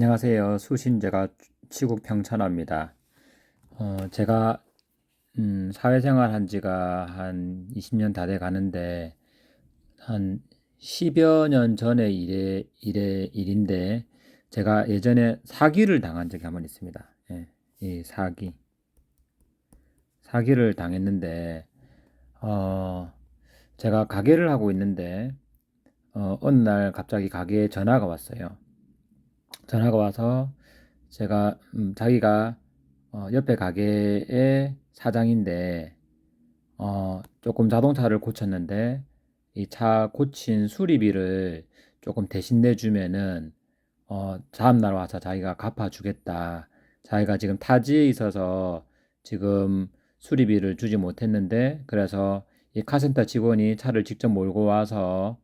안녕하세요. 수신제가 치국 평천합니다. 제가 사회생활 한 지가 한 20년 다 돼 가는데 한 10여 년 전에 일인데 제가 예전에 사기를 당한 적이 한 번 있습니다. 예, 이 사기를 당했는데 어, 제가 가게를 하고 있는데 어느 날 갑자기 가게에 전화가 왔어요. 전화가 와서 제가 자기가 옆에 가게의 사장인데 조금 자동차를 고쳤는데 이 차 고친 수리비를 조금 대신 내주면은 다음 날 와서 자기가 갚아주겠다. 자기가 지금 타지에 있어서 지금 수리비를 주지 못했는데 그래서 이 카센터 직원이 차를 직접 몰고 와서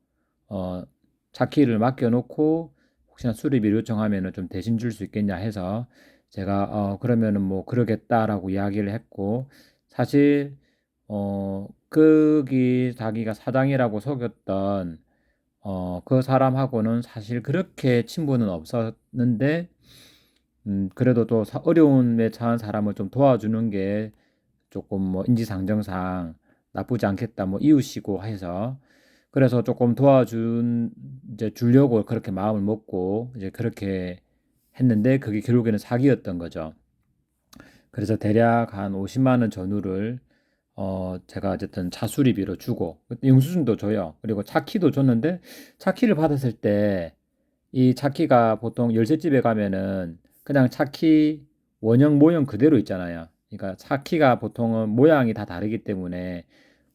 어, 차 키를 맡겨놓고 혹시나 수리비를 요청하면은 좀 대신 줄 수 있겠냐 해서 제가 그러면은 뭐 그러겠다라고 이야기를 했고 사실 거기 자기가 사장이라고 속였던 그 사람하고는 사실 그렇게 친분은 없었는데 그래도 또 어려움에 처한 사람을 좀 도와주는 게 조금 뭐 인지상정상 나쁘지 않겠다 뭐 이웃이고 해서 그래서 조금 이제 주려고 그렇게 마음을 먹고 이제 그렇게 했는데 그게 결국에는 사기였던 거죠. 그래서 대략 한 50만 원 전후를 제가 어쨌든 차 수리비로 주고 영수증도 줘요. 그리고 차 키도 줬는데 차 키를 받았을 때 이 차 키가 보통 열쇠집에 가면은 그냥 차 키 원형 모형 그대로 있잖아요. 그러니까 차 키가 보통은 모양이 다 다르기 때문에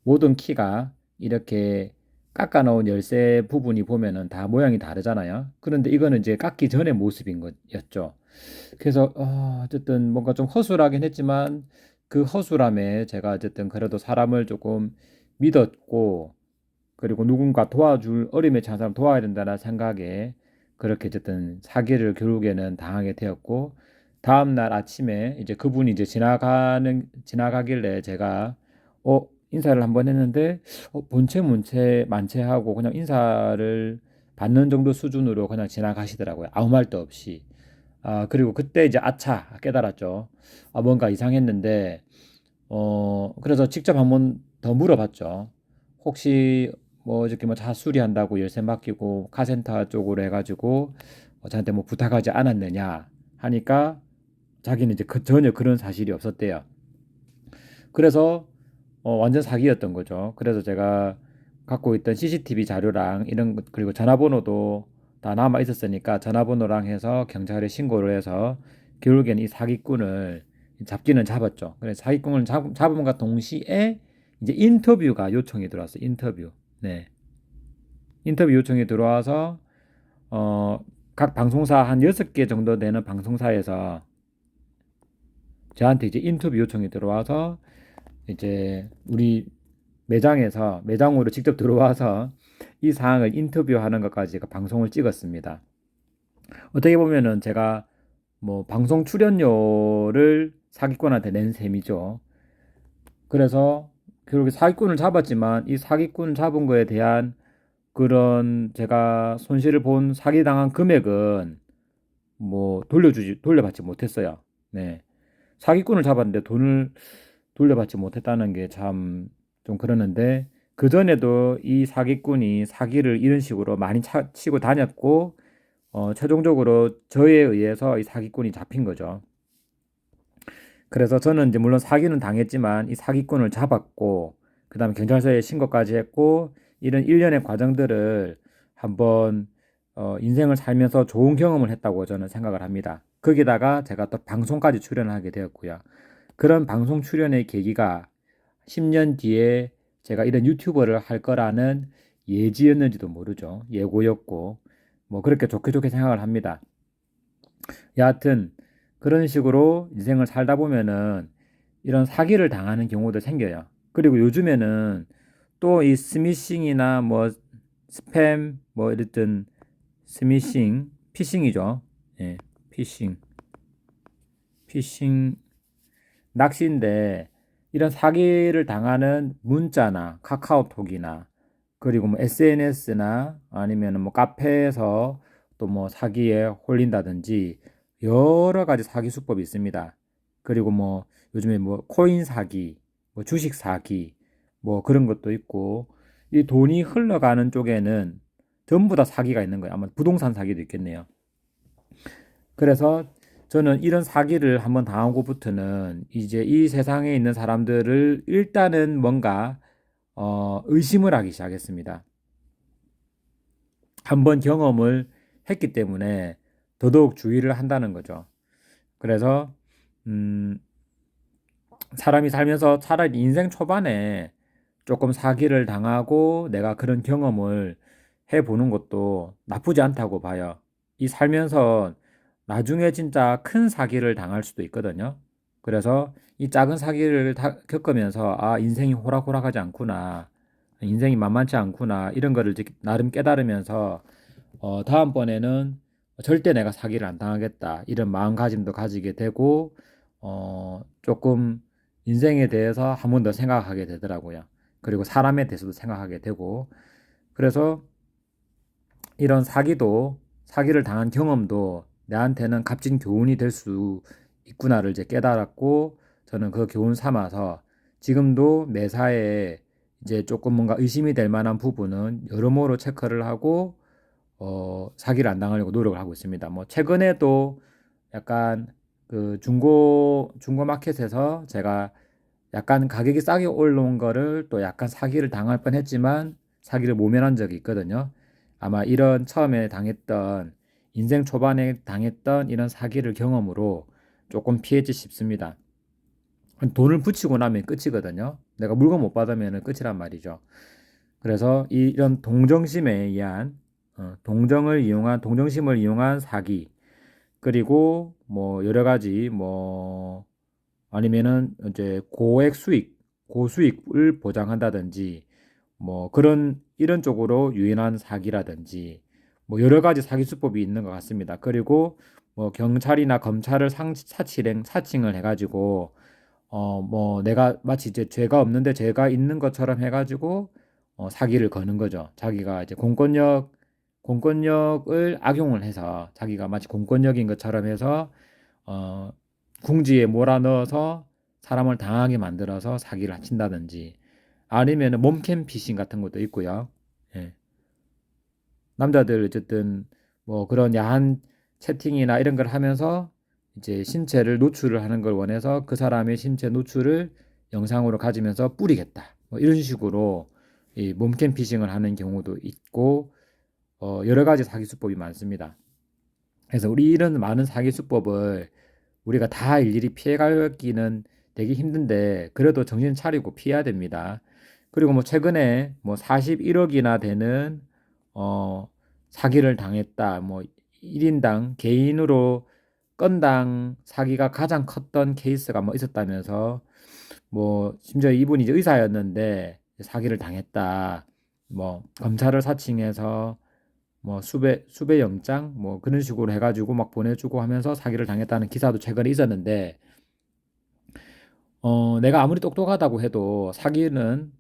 모든 키가 이렇게 깎아 놓은 열쇠 부분이 보면은 다 모양이 다르잖아요. 그런데 이거는 이제 깎기 전의 모습인 거였죠. 그래서 어쨌든 뭔가 좀 허술하긴 했지만 그 허술함에 제가 어쨌든 그래도 사람을 조금 믿었고 그리고 누군가 도와줄 어림에 처한 사람 도와야 된다는 생각에 그렇게 어쨌든 사기를 결국에는 당하게 되었고 다음 날 아침에 이제 그분이 이제 지나가길래 제가 인사를 한번 했는데 본체 문체 만체하고 그냥 인사를 받는 정도 수준으로 그냥 지나가시더라고요. 아무 말도 없이. 그리고 그때 이제 아차 깨달았죠. 뭔가 이상했는데 그래서 직접 한번 더 물어봤죠. 혹시 뭐 이렇게 뭐 차 수리한다고 열쇠 맡기고 카센터 쪽으로 해가지고 저한테 뭐 부탁하지 않았느냐 하니까 자기는 이제 전혀 그런 사실이 없었대요. 그래서 완전 사기였던 거죠. 그래서 제가 갖고 있던 CCTV 자료랑 이런 것 그리고 전화번호도 다 남아 있었으니까 전화번호랑 해서 경찰에 신고를 해서 결국에는 이 사기꾼을 잡기는 잡았죠. 그래서 사기꾼을 잡음과 동시에 이제 인터뷰가 요청이 들어왔어요. 인터뷰. 네. 인터뷰 요청이 들어와서 어, 각 방송사 한 6개 정도 되는 방송사에서 저한테 이제 인터뷰 요청이 들어와서 이제 우리 매장으로 직접 들어와서 이 사항을 인터뷰하는 것까지 그 방송을 찍었습니다. 어떻게 보면은 제가 뭐 방송 출연료를 사기꾼한테 낸 셈이죠. 그래서 결국에 사기꾼을 잡았지만 이 사기꾼 잡은 거에 대한 그런 제가 손실을 본 사기당한 금액은 뭐 돌려받지 못했어요. 네. 사기꾼을 잡았는데 돈을 돌려받지 못했다는 게 참 좀 그러는데 그전에도 이 사기꾼이 사기를 이런 식으로 많이 치고 다녔고 최종적으로 저에 의해서 이 사기꾼이 잡힌 거죠. 그래서 저는 이제 물론 사기는 당했지만 이 사기꾼을 잡았고 그다음에 경찰서에 신고까지 했고 이런 일련의 과정들을 한번 인생을 살면서 좋은 경험을 했다고 저는 생각을 합니다. 거기다가 제가 또 방송까지 출연하게 되었고요. 그런 방송 출연의 계기가 10년 뒤에 제가 이런 유튜버를 할 거라는 예지였는지도 모르죠. 예고였고 뭐 그렇게 좋게 좋게 생각을 합니다. 여하튼 그런 식으로 인생을 살다 보면은 이런 사기를 당하는 경우도 생겨요. 그리고 요즘에는 또 이 스미싱이나 뭐 스팸 뭐 이랬든 피싱이죠. 예, 피싱, 피싱 낚시인데 이런 사기를 당하는 문자나 카카오톡이나 그리고 뭐 SNS나 아니면 뭐 카페에서 또 뭐 사기에 홀린다든지 여러 가지 사기 수법이 있습니다. 그리고 뭐 요즘에 뭐 코인 사기, 뭐 주식 사기, 뭐 그런 것도 있고, 이 돈이 흘러가는 쪽에는 전부 다 사기가 있는 거예요. 아마 부동산 사기도 있겠네요. 그래서 저는 이런 사기를 한번 당하고부터는 이제 이 세상에 있는 사람들을 일단은 뭔가 의심을 하기 시작했습니다. 한번 경험을 했기 때문에 더더욱 주의를 한다는 거죠. 그래서 음, 사람이 살면서 차라리 인생 초반에 조금 사기를 당하고 내가 그런 경험을 해보는 것도 나쁘지 않다고 봐요. 이 살면서 나중에 진짜 큰 사기를 당할 수도 있거든요. 그래서 이 작은 사기를 겪으면서 아, 인생이 호락호락하지 않구나. 인생이 만만치 않구나. 이런 거를 이제 나름 깨달으면서 다음번에는 절대 내가 사기를 안 당하겠다. 이런 마음가짐도 가지게 되고, 조금 인생에 대해서 한 번 더 생각하게 되더라고요. 그리고 사람에 대해서도 생각하게 되고, 그래서 이런 사기를 당한 경험도 내한테는 값진 교훈이 될 수 있구나를 이제 깨달았고, 저는 그 교훈 삼아서 지금도 매사에 이제 조금 뭔가 의심이 될 만한 부분은 여러모로 체크를 하고, 사기를 안 당하려고 노력을 하고 있습니다. 뭐 최근에도 약간 그 중고 마켓에서 제가 약간 가격이 싸게 올라온 거를 또 약간 사기를 당할 뻔했지만 사기를 모면한 적이 있거든요. 아마 이런 처음에 당했던 인생 초반에 당했던 이런 사기를 경험으로 조금 피했지 싶습니다. 돈을 붙이고 나면 끝이거든요. 내가 물건 못 받으면 끝이란 말이죠. 그래서 이런 동정심에 의한 동정심을 이용한 사기, 그리고 뭐 여러 가지 뭐 아니면은 이제 고액 수익, 고수익을 보장한다든지 뭐 그런 이런 쪽으로 유인한 사기라든지 뭐 여러 가지 사기 수법이 있는 것 같습니다. 그리고 뭐 경찰이나 검찰을 사칭을 해가지고 뭐 내가 마치 이제 죄가 없는데 죄가 있는 것처럼 해가지고 사기를 거는 거죠. 자기가 이제 공권력을 악용을 해서 자기가 마치 공권력인 것처럼 해서 어 궁지에 몰아넣어서 사람을 당하게 만들어서 사기를 친다든지, 아니면 몸캠 피싱 같은 것도 있고요. 예. 남자들 어쨌든 뭐 그런 야한 채팅이나 이런 걸 하면서 이제 신체를 노출을 하는 걸 원해서 그 사람의 신체 노출을 영상으로 가지면서 뿌리겠다. 뭐 이런 식으로 이 몸캠 피싱을 하는 경우도 있고, 여러 가지 사기 수법이 많습니다. 그래서 우리 이런 많은 사기 수법을 우리가 다 일일이 피해가기는 되게 힘든데 그래도 정신 차리고 피해야 됩니다. 그리고 뭐 최근에 뭐 41억이나 되는 어 사기를 당했다. 뭐 1인당 개인으로 건당 사기가 가장 컸던 케이스가 뭐 있었다면서, 뭐 심지어 이분이 이제 의사였는데 사기를 당했다. 뭐 검찰을 사칭해서 뭐 수배 영장 뭐 그런 식으로 해가지고 막 보내주고 하면서 사기를 당했다는 기사도 최근에 있었는데, 내가 아무리 똑똑하다고 해도 사기는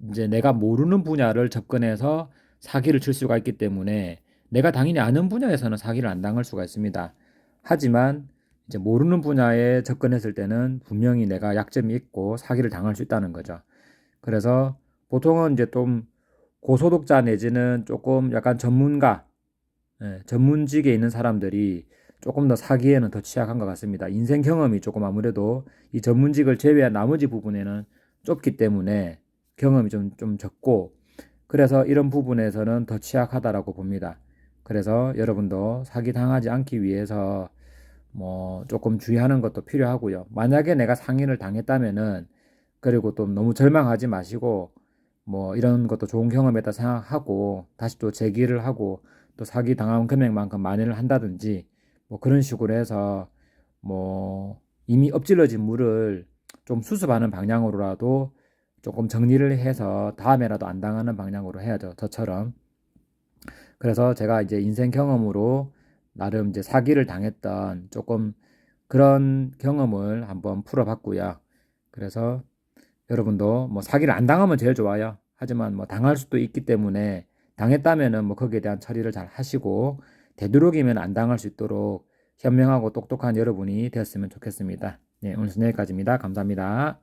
이제 내가 모르는 분야를 접근해서 사기를 칠 수가 있기 때문에 내가 당연히 아는 분야에서는 사기를 안 당할 수가 있습니다. 하지만 이제 모르는 분야에 접근했을 때는 분명히 내가 약점이 있고 사기를 당할 수 있다는 거죠. 그래서 보통은 이제 좀 고소득자 내지는 조금 약간 전문직에 있는 사람들이 조금 더 사기에는 더 취약한 것 같습니다. 인생 경험이 조금 아무래도 이 전문직을 제외한 나머지 부분에는 좁기 때문에 경험이 좀 적고, 그래서 이런 부분에서는 더 취약하다라고 봅니다. 그래서 여러분도 사기 당하지 않기 위해서 뭐 조금 주의하는 것도 필요하고요. 만약에 내가 상해를 당했다면은, 그리고 또 너무 절망하지 마시고 뭐 이런 것도 좋은 경험이다 생각하고 다시 또 재기를 하고 또 사기 당한 금액만큼 만회를 한다든지 뭐 그런 식으로 해서 뭐 이미 엎질러진 물을 좀 수습하는 방향으로라도 조금 정리를 해서 다음에라도 안 당하는 방향으로 해야죠. 저처럼. 그래서 제가 이제 인생 경험으로 나름 이제 사기를 당했던 조금 그런 경험을 한번 풀어봤고요. 그래서 여러분도 뭐 사기를 안 당하면 제일 좋아요. 하지만 뭐 당할 수도 있기 때문에 당했다면은 뭐 거기에 대한 처리를 잘 하시고 되도록이면 안 당할 수 있도록 현명하고 똑똑한 여러분이 되었으면 좋겠습니다. 네, 오늘 여기까지입니다. 감사합니다.